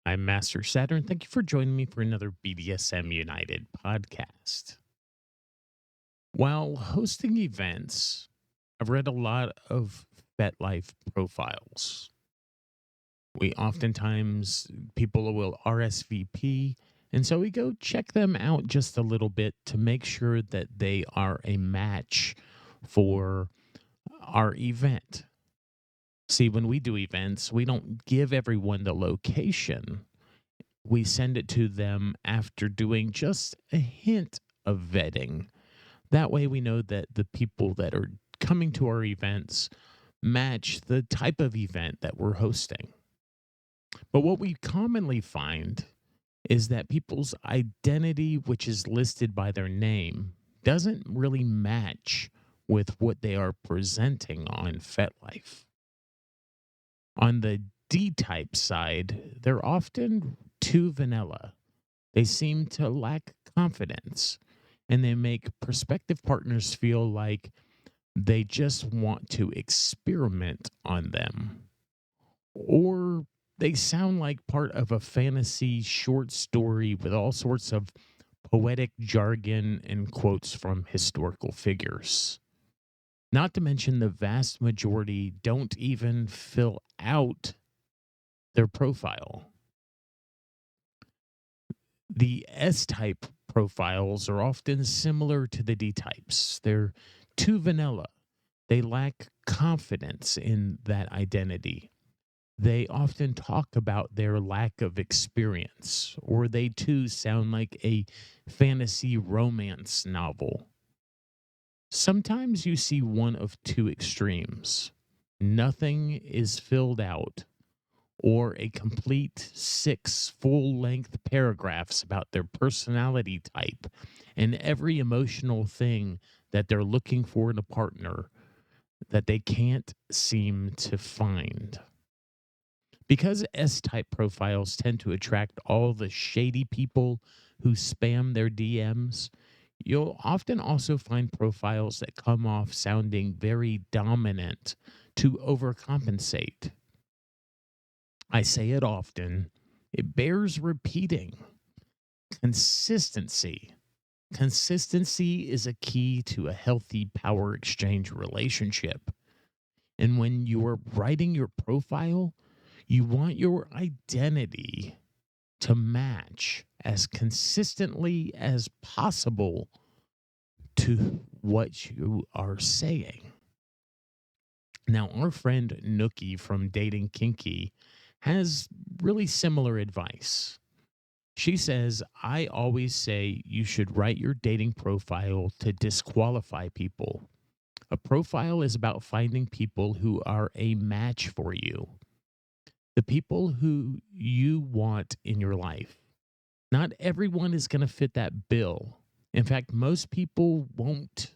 I'm Master Saturn. Thank you for joining me for another BDSM United podcast. While hosting events, I've read a lot of FetLife profiles. We oftentimes, people will RSVP, and so we go check them out just a little bit to make sure that they are a match for our event. See, when we do events, we don't give everyone the location. We send it to them after doing just a hint of vetting. That way, we know that the people that are coming to our events match the type of event that we're hosting. But what we commonly find is that people's identity, which is listed by their name, doesn't really match with what they are presenting on FetLife. On the D type side, they're often too vanilla. They seem to lack confidence, and they make prospective partners feel like they just want to experiment on them. Or they sound like part of a fantasy short story with all sorts of poetic jargon and quotes from historical figures. Not to mention, the vast majority don't even fill out their profile. The S type profiles are often similar to the D types. They're too vanilla. They lack confidence in that identity. They often talk about their lack of experience, or they too sound like a fantasy romance novel. Sometimes you see one of two extremes. Nothing is filled out, or a complete 6 full length paragraphs about their personality type and every emotional thing that they're looking for in a partner that they can't seem to find. Because S type profiles tend to attract all the shady people who spam their DMs, you'll often also find profiles that come off sounding very dominant to overcompensate. I say it often, it bears repeating. Consistency. Consistency is a key to a healthy power exchange relationship. And when you're writing your profile, you want your identity to match as consistently as possible to what you are saying. Now, our friend Nookie from Dating Kinky has really similar advice. She says, I always say you should write your dating profile to disqualify people. A profile is about finding people who are a match for you, the people who you want in your life. Not everyone is going to fit that bill. In fact, most people won't.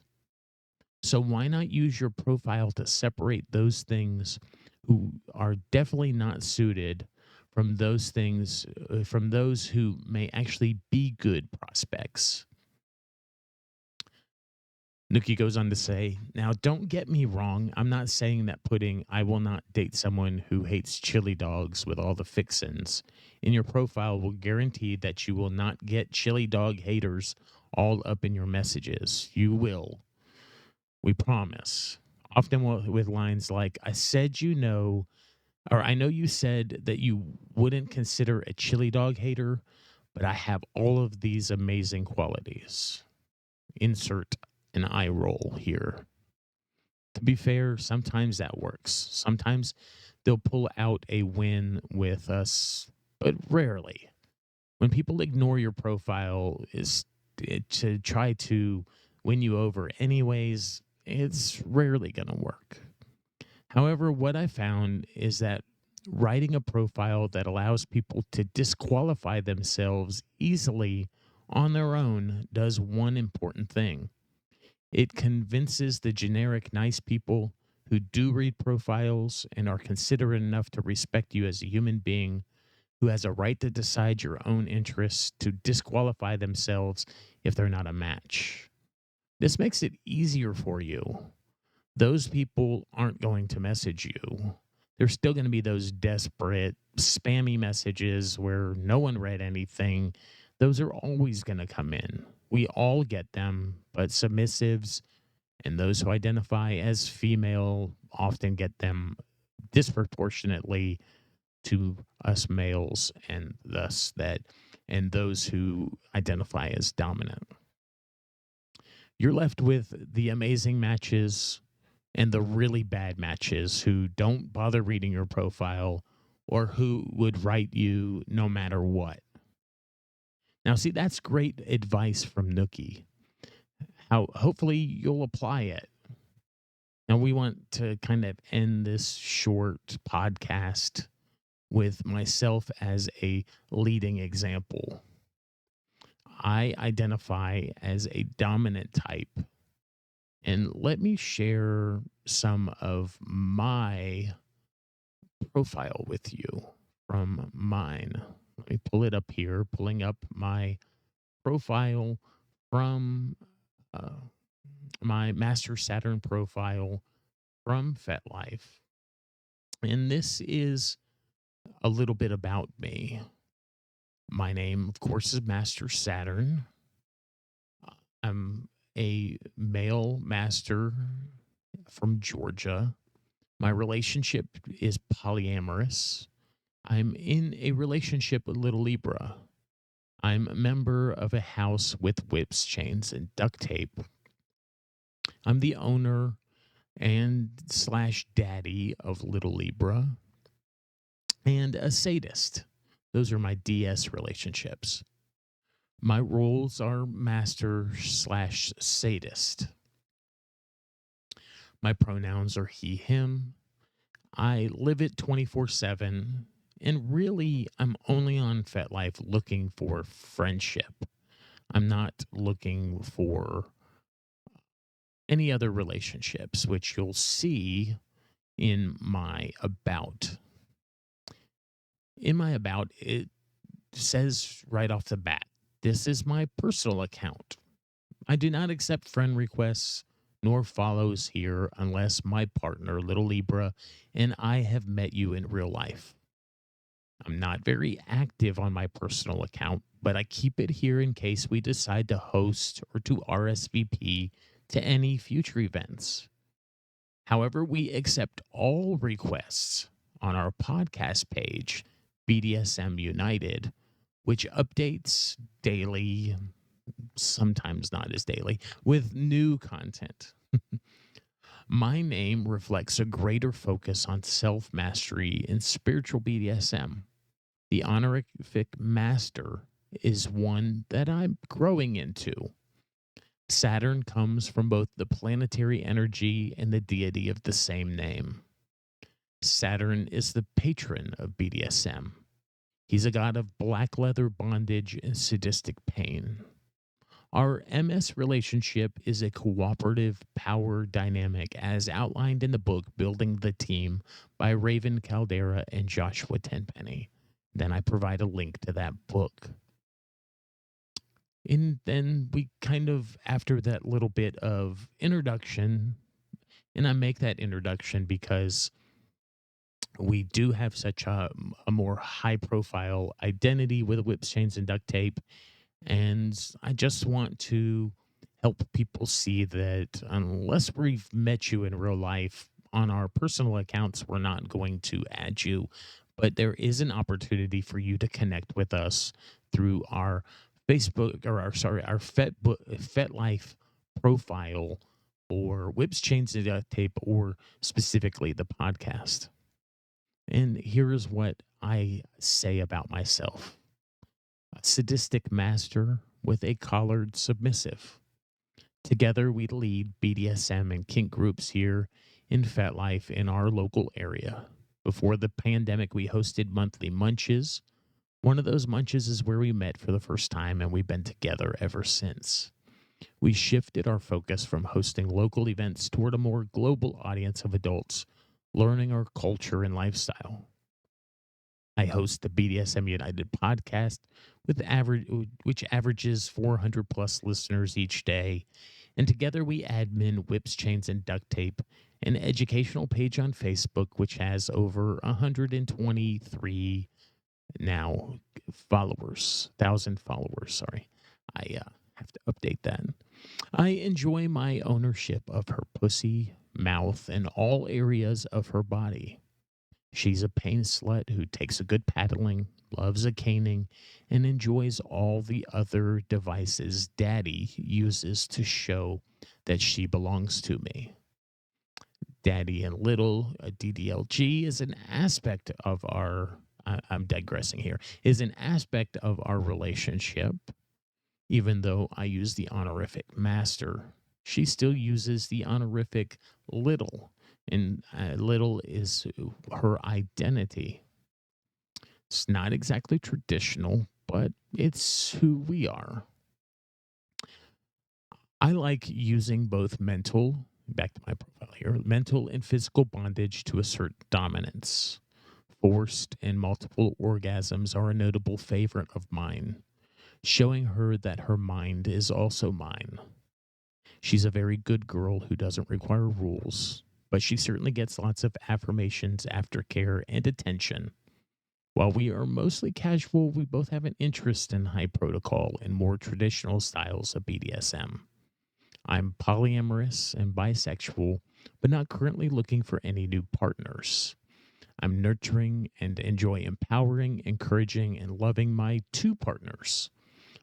So why not use your profile to separate those things who are definitely not suited from those things, from those who may actually be good prospects? Nookie goes on to say, now don't get me wrong. I'm not saying that putting I will not date someone who hates chili dogs with all the fixins in your profile will guarantee that you will not get chili dog haters all up in your messages. You will. We promise. Often with lines like, I said you know, or I know you said that you wouldn't consider a chili dog hater, but I have all of these amazing qualities. Insert an eye roll here. To be fair, sometimes that works. Sometimes they'll pull out a win with us, but rarely. When people ignore your profile is to try to win you over anyways, it's rarely going to work. However, what I found is that writing a profile that allows people to disqualify themselves easily on their own does one important thing. It convinces the generic nice people who do read profiles and are considerate enough to respect you as a human being who has a right to decide your own interests to disqualify themselves if they're not a match. This makes it easier for you. Those people aren't going to message you. There's still going to be those desperate, spammy messages where no one read anything. Those are always going to come in. We all get them, but submissives and those who identify as female often get them disproportionately to us males, and those who identify as dominant. You're left with the amazing matches and the really bad matches who don't bother reading your profile or who would write you no matter what. Now, see, that's great advice from Nookie. How hopefully you'll apply it. Now, we want to kind of end this short podcast with myself as a leading example. I identify as a dominant type. And let me share some of my profile with you from mine. Let me pull it up here, pulling up my profile from uh, my Master Saturn profile from FetLife. And this is a little bit about me. My name, of course, is Master Saturn. I'm a male master from Georgia. My relationship is polyamorous. I'm in a relationship with Little Libra. I'm a member of a house with whips, chains, and duct tape. I'm the owner and slash daddy of Little Libra and a sadist. Those are my DS relationships. My roles are master slash sadist. My pronouns are he, him. I live it 24/7. And really, I'm only on FetLife looking for friendship. I'm not looking for any other relationships, which you'll see in my about. In my about, it says right off the bat, this is my personal account. I do not accept friend requests nor follows here unless my partner, Little Libra, and I have met you in real life. I'm not very active on my personal account, but I keep it here in case we decide to host or to RSVP to any future events. However, we accept all requests on our podcast page, BDSM United, which updates daily, sometimes not as daily, with new content. My name reflects a greater focus on self mastery and spiritual BDSM. The honorific master is one that I'm growing into. Saturn comes from both the planetary energy and the deity of the same name. Saturn is the patron of BDSM. He's a god of black leather bondage and sadistic pain. Our MS relationship is a cooperative power dynamic as outlined in the book Building the Team by Raven Caldera and Joshua Tenpenny. Then I provide a link to that book. And then we kind of, after that little bit of introduction, and I make that introduction because we do have such a more high profile identity with whips, chains, and duct tape. And I just want to help people see that unless we've met you in real life on our personal accounts, we're not going to add you. But there is an opportunity for you to connect with us through our Facebook or our FetLife profile or Whips, Chains, and Duct Tape, or specifically the podcast. And here's what I say about myself. A sadistic master with a collared submissive. Together, we lead BDSM and kink groups here in FetLife in our local area. Before the pandemic, we hosted monthly munches. One of those munches is where we met for the first time, and we've been together ever since. We shifted our focus from hosting local events toward a more global audience of adults learning our culture and lifestyle. I host the BDSM United podcast which averages 400 plus listeners each day. And together we admin whips, chains, and duct tape an educational page on Facebook, which has over 123 now followers, 1,000 followers. Sorry. I have to update that. I enjoy my ownership of her pussy, mouth, and all areas of her body. She's a pain slut who takes a good paddling, loves a caning, and enjoys all the other devices Daddy uses to show that she belongs to me. Daddy and Little, DDLG, is an aspect of our, I'm digressing here, is an aspect of our relationship. Even though I use the honorific master, she still uses the honorific Little, and Little is her identity. It's not exactly traditional, but it's who we are. I like using both mental, back to my profile here, mental and physical bondage to assert dominance. Forced and multiple orgasms are a notable favorite of mine, showing her that her mind is also mine. She's a very good girl who doesn't require rules, but she certainly gets lots of affirmations, aftercare, and attention. While we are mostly casual, we both have an interest in high protocol and more traditional styles of BDSM. I'm polyamorous and bisexual, but not currently looking for any new partners. I'm nurturing and enjoy empowering, encouraging, and loving my two partners.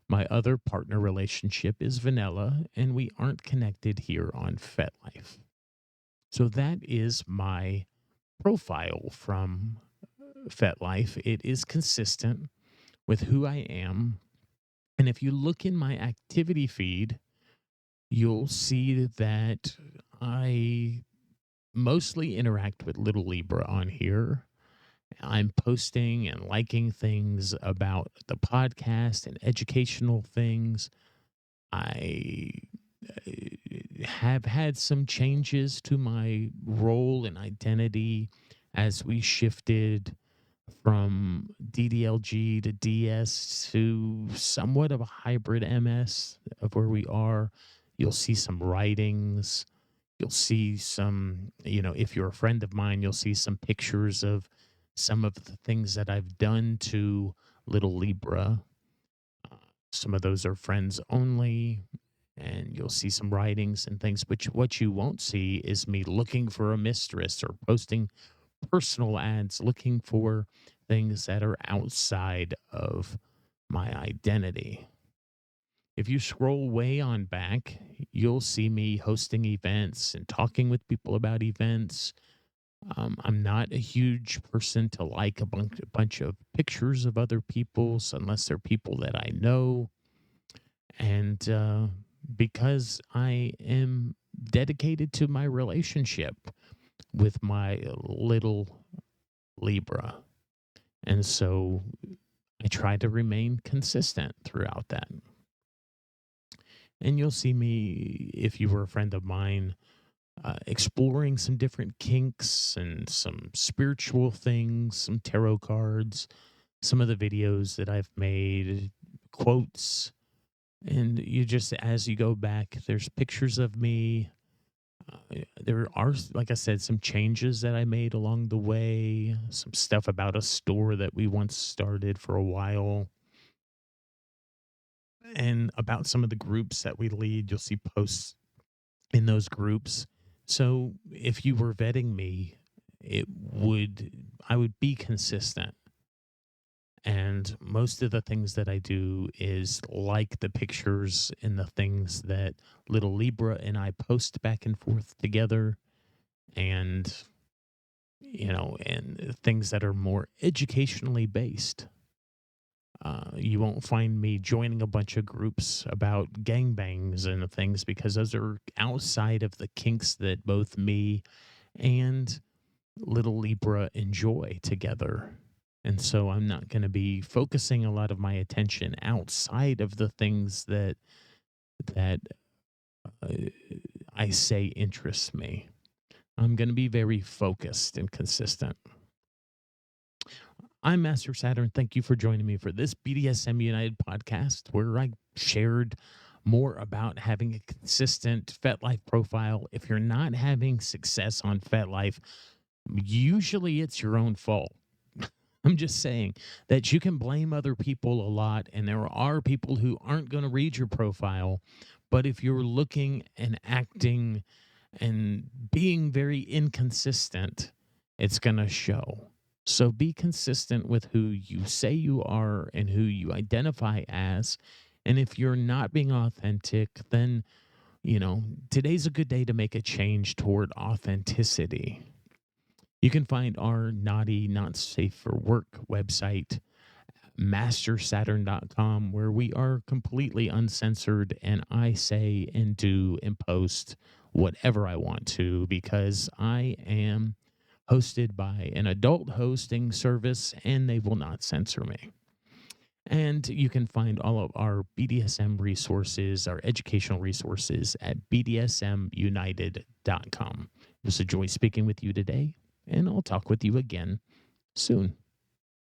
My other partner relationship is vanilla, and we aren't connected here on FetLife. So that is my profile from FetLife. It is consistent with who I am. And if you look in my activity feed, you'll see that I mostly interact with Little Libra on here. I'm posting and liking things about the podcast and educational things. I have had some changes to my role and identity as we shifted from DDLG to DS to somewhat of a hybrid MS of where we are. You'll see some writings. You'll see some, if you're a friend of mine, you'll see some pictures of some of the things that I've done to Little Libra. Some of those are friends only, and you'll see some writings and things. But what you won't see is me looking for a mistress or posting personal ads, looking for things that are outside of my identity. If you scroll way on back, you'll see me hosting events and talking with people about events. I'm not a huge person to like a bunch of pictures of other people's unless they're people that I know. And because I am dedicated to my relationship with my little Libra. And so I try to remain consistent throughout that. And you'll see me, if you were a friend of mine, exploring some different kinks and some spiritual things, some tarot cards, some of the videos that I've made, quotes. And you just, as you go back, there's pictures of me. There are, like I said, some changes that I made along the way, some stuff about a store that we once started for a while, and about some of the groups that we lead. You'll see posts in those groups. So if you were vetting me, I would be consistent. And most of the things that I do is like the pictures and the things that Little Libra and I post back and forth together, and and things that are more educationally based. You won't find me joining a bunch of groups about gangbangs and things because those are outside of the kinks that both me and Little Libra enjoy together. And so I'm not going to be focusing a lot of my attention outside of the things that uh, I say interest me. I'm going to be very focused and consistent. I'm Master Saturn. Thank you for joining me for this BDSM United podcast where I shared more about having a consistent FetLife profile. If you're not having success on FetLife, usually it's your own fault. I'm just saying that you can blame other people a lot, and there are people who aren't going to read your profile. But if you're looking and acting and being very inconsistent, it's going to show. So be consistent with who you say you are and who you identify as. And if you're not being authentic, then, today's a good day to make a change toward authenticity. You can find our naughty, not safe for work website, mastersaturn.com, where we are completely uncensored and I say and do and post whatever I want to because I am hosted by an adult hosting service and they will not censor me. And you can find all of our BDSM resources, our educational resources at bdsmunited.com. It was a joy speaking with you today, and I'll talk with you again soon.